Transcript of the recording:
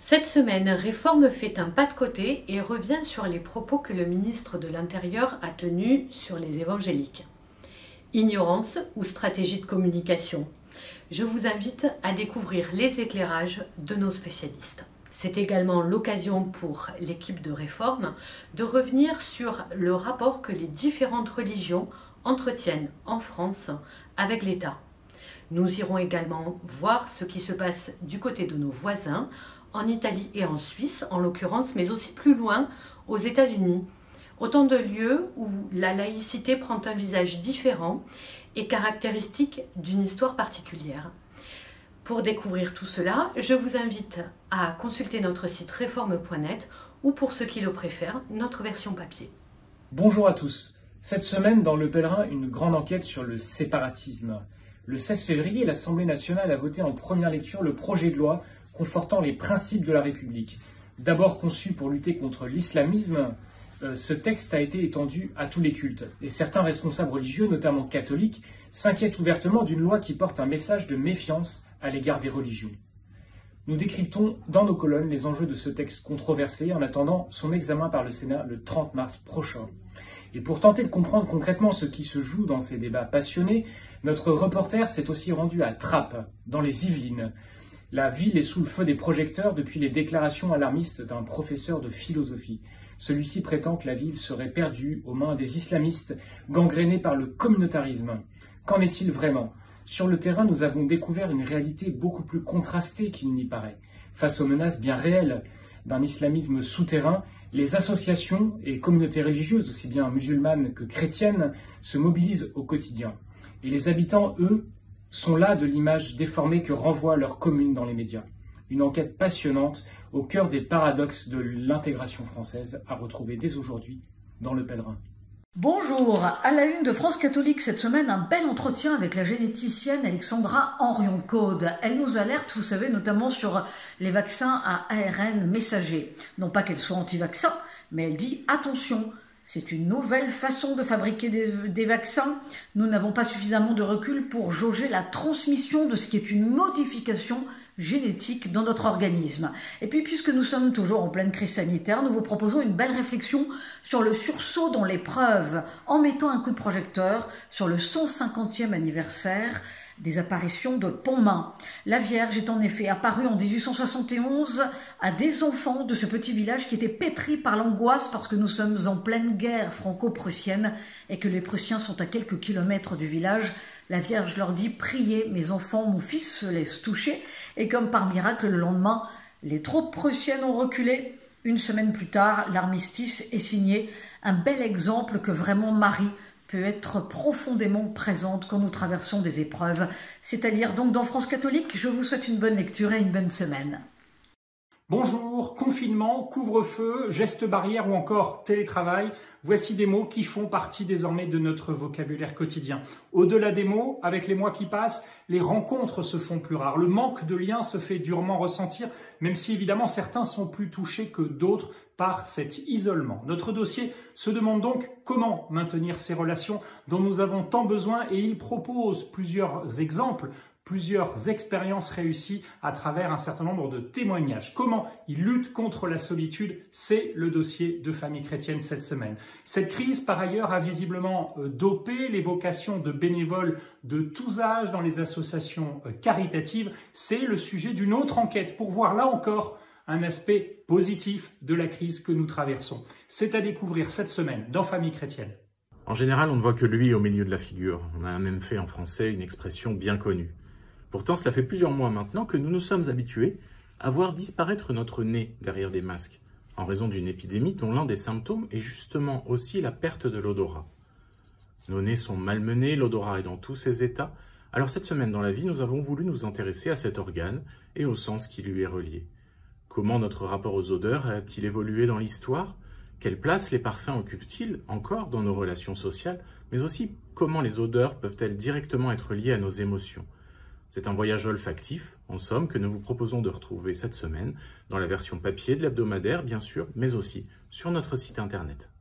Cette semaine, Réforme fait un pas de côté et revient sur les propos que le ministre de l'Intérieur a tenus sur les évangéliques. Ignorance ou stratégie de communication? Je vous invite à découvrir les éclairages de nos spécialistes. C'est également l'occasion pour l'équipe de Réforme de revenir sur le rapport que les différentes religions entretiennent en France avec l'État. Nous irons également voir ce qui se passe du côté de nos voisins, en Italie et en Suisse en l'occurrence, mais aussi plus loin aux États-Unis. Autant de lieux où la laïcité prend un visage différent et caractéristique d'une histoire particulière. Pour découvrir tout cela, je vous invite à consulter notre site réforme.net ou pour ceux qui le préfèrent, notre version papier. Bonjour à tous. Cette semaine, dans Le Pèlerin, une grande enquête sur le séparatisme. Le 16 février, l'Assemblée nationale a voté en première lecture le projet de loi confortant les principes de la République. D'abord conçu pour lutter contre l'islamisme, ce texte a été étendu à tous les cultes. Et certains responsables religieux, notamment catholiques, s'inquiètent ouvertement d'une loi qui porte un message de méfiance à l'égard des religions. Nous décryptons dans nos colonnes les enjeux de ce texte controversé en attendant son examen par le Sénat le 30 mars prochain. Et pour tenter de comprendre concrètement ce qui se joue dans ces débats passionnés, notre reporter s'est aussi rendu à Trappes, dans les Yvelines. La ville est sous le feu des projecteurs depuis les déclarations alarmistes d'un professeur de philosophie. Celui-ci prétend que la ville serait perdue aux mains des islamistes, gangrénés par le communautarisme. Qu'en est-il vraiment ? Sur le terrain, nous avons découvert une réalité beaucoup plus contrastée qu'il n'y paraît. Face aux menaces bien réelles d'un islamisme souterrain, les associations et communautés religieuses, aussi bien musulmanes que chrétiennes, se mobilisent au quotidien. Et les habitants, eux, sont là de l'image déformée que renvoient leurs communes dans les médias. Une enquête passionnante au cœur des paradoxes de l'intégration française à retrouver dès aujourd'hui dans Le Pèlerin. Bonjour, à la une de France Catholique cette semaine, un bel entretien avec la généticienne Alexandra Henrion-Caude. Elle nous alerte, vous savez, notamment sur les vaccins à ARN messager. Non pas qu'elle soit anti-vaccin, mais elle dit attention, c'est une nouvelle façon de fabriquer des vaccins. Nous n'avons pas suffisamment de recul pour jauger la transmission de ce qui est une modification génétique dans notre organisme. Et puis, puisque nous sommes toujours en pleine crise sanitaire, nous vous proposons une belle réflexion sur le sursaut dans l'épreuve, en mettant un coup de projecteur sur le 150e anniversaire des apparitions de Pontmain. La Vierge est en effet apparue en 1871 à des enfants de ce petit village qui était pétri par l'angoisse parce que nous sommes en pleine guerre franco-prussienne et que les Prussiens sont à quelques kilomètres du village. La Vierge leur dit « Priez, mes enfants, mon fils se laisse toucher ». Et comme par miracle, le lendemain, les troupes prussiennes ont reculé. Une semaine plus tard, l'armistice est signé. Un bel exemple que vraiment Marie peut être profondément présente quand nous traversons des épreuves. C'est à lire donc dans France Catholique. Je vous souhaite une bonne lecture et une bonne semaine. Bonjour, confinement, couvre-feu, gestes barrières ou encore télétravail, voici des mots qui font partie désormais de notre vocabulaire quotidien. Au-delà des mots, avec les mois qui passent, les rencontres se font plus rares. Le manque de liens se fait durement ressentir, même si évidemment certains sont plus touchés que d'autres par cet isolement. Notre dossier se demande donc comment maintenir ces relations dont nous avons tant besoin et il propose plusieurs exemples, plusieurs expériences réussies à travers un certain nombre de témoignages. Comment ils luttent contre la solitude, c'est le dossier de Famille Chrétienne cette semaine. Cette crise, par ailleurs, a visiblement dopé les vocations de bénévoles de tous âges dans les associations caritatives. C'est le sujet d'une autre enquête pour voir là encore un aspect positif de la crise que nous traversons. C'est à découvrir cette semaine dans Famille Chrétienne. En général, on ne voit que lui au milieu de la figure. On a même fait en français une expression bien connue. Pourtant, cela fait plusieurs mois maintenant que nous nous sommes habitués à voir disparaître notre nez derrière des masques, en raison d'une épidémie dont l'un des symptômes est justement aussi la perte de l'odorat. Nos nez sont malmenés, l'odorat est dans tous ses états. Alors cette semaine dans la vie, nous avons voulu nous intéresser à cet organe et au sens qui lui est relié. Comment notre rapport aux odeurs a-t-il évolué dans l'histoire? Quelle place les parfums occupent-ils encore dans nos relations sociales? Mais aussi, comment les odeurs peuvent-elles directement être liées à nos émotions? C'est un voyage olfactif, en somme, que nous vous proposons de retrouver cette semaine dans la version papier de l'hebdomadaire, bien sûr, mais aussi sur notre site internet.